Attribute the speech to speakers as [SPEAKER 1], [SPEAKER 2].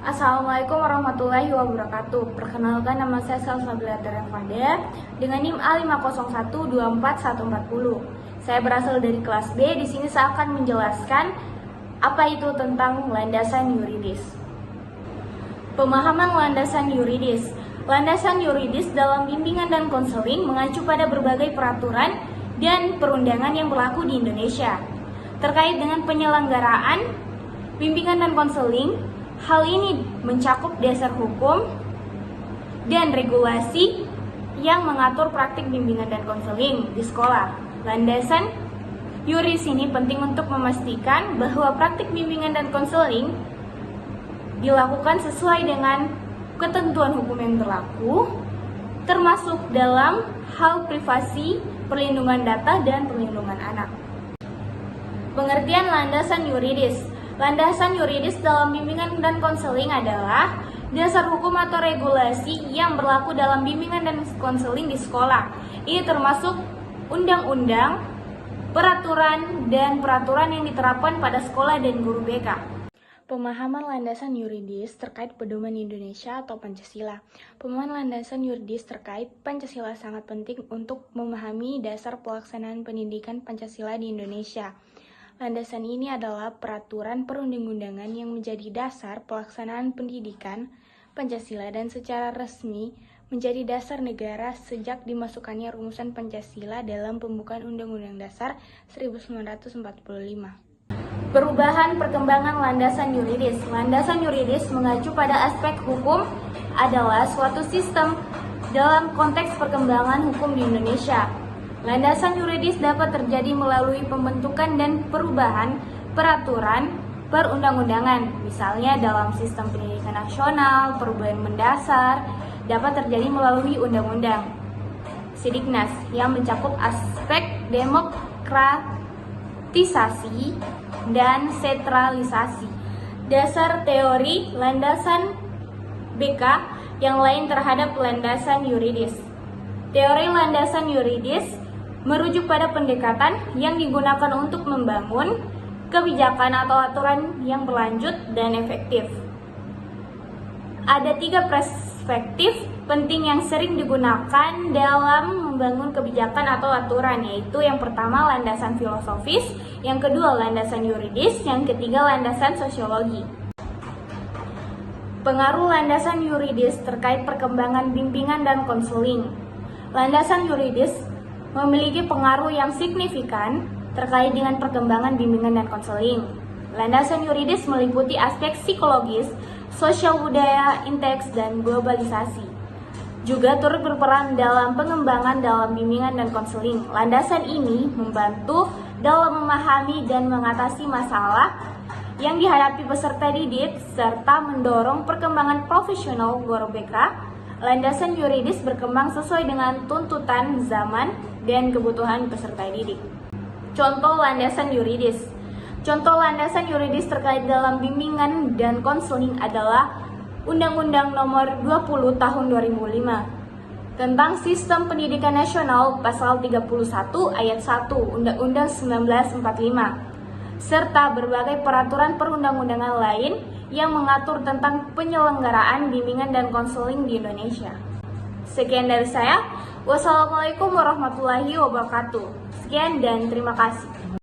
[SPEAKER 1] Assalamualaikum warahmatullahi wabarakatuh. Perkenalkan, nama saya Salsabila Terefada dengan NIM A501244140. Saya berasal dari kelas B. Di sini saya akan menjelaskan apa itu tentang landasan yuridis. Pemahaman landasan yuridis. Landasan yuridis dalam bimbingan dan konseling mengacu pada berbagai peraturan dan perundangan yang berlaku di Indonesia terkait dengan penyelenggaraan bimbingan dan konseling. Hal ini mencakup dasar hukum dan regulasi yang mengatur praktik bimbingan dan konseling di sekolah. Landasan yuridis ini penting untuk memastikan bahwa praktik bimbingan dan konseling dilakukan sesuai dengan ketentuan hukum yang berlaku, termasuk dalam hal privasi, perlindungan data, dan perlindungan anak. Pengertian landasan yuridis. Landasan yuridis dalam bimbingan dan konseling adalah dasar hukum atau regulasi yang berlaku dalam bimbingan dan konseling di sekolah. Ini termasuk undang-undang, peraturan, dan peraturan yang diterapkan pada sekolah dan guru BK. Pemahaman landasan yuridis terkait pedoman Indonesia atau Pancasila. Pemahaman landasan yuridis terkait Pancasila sangat penting untuk memahami dasar pelaksanaan pendidikan Pancasila di Indonesia. Landasan ini adalah peraturan perundang-undangan yang menjadi dasar pelaksanaan pendidikan Pancasila dan secara resmi menjadi dasar negara sejak dimasukkannya rumusan Pancasila dalam pembukaan Undang-Undang Dasar 1945. Perubahan perkembangan landasan yuridis. Landasan yuridis mengacu pada aspek hukum adalah suatu sistem dalam konteks perkembangan hukum di Indonesia. Landasan yuridis dapat terjadi melalui pembentukan dan perubahan peraturan perundang-undangan. Misalnya dalam sistem pendidikan nasional, perubahan mendasar dapat terjadi melalui undang-undang Sidiknas yang mencakup aspek demokratisasi dan sentralisasi. Dasar teori landasan BK yang lain terhadap landasan yuridis. Teori landasan yuridis merujuk pada pendekatan yang digunakan untuk membangun kebijakan atau aturan yang berlanjut dan efektif. Ada 3 perspektif penting yang sering digunakan dalam membangun kebijakan atau aturan, yaitu yang pertama landasan filosofis, yang kedua landasan yuridis, yang ketiga landasan sosiologi. Pengaruh landasan yuridis terkait perkembangan bimbingan dan konseling. Landasan yuridis memiliki pengaruh yang signifikan terkait dengan perkembangan bimbingan dan konseling. Landasan yuridis meliputi aspek psikologis, sosial budaya, inteks, dan globalisasi. Juga turut berperan dalam pengembangan dalam bimbingan dan konseling. Landasan ini membantu dalam memahami dan mengatasi masalah yang dihadapi peserta didik serta mendorong perkembangan profesional guru BK. Landasan yuridis berkembang sesuai dengan tuntutan zaman dan kebutuhan peserta didik. Contoh landasan yuridis. Contoh landasan yuridis terkait dalam bimbingan dan konseling adalah Undang-Undang Nomor 20 Tahun 2005 tentang Sistem Pendidikan Nasional Pasal 31 Ayat 1 Undang-Undang 1945 serta berbagai peraturan perundang-undangan lain yang mengatur tentang penyelenggaraan bimbingan dan konseling di Indonesia. Sekian dari saya. Wassalamualaikum warahmatullahi wabarakatuh. Sekian dan terima kasih.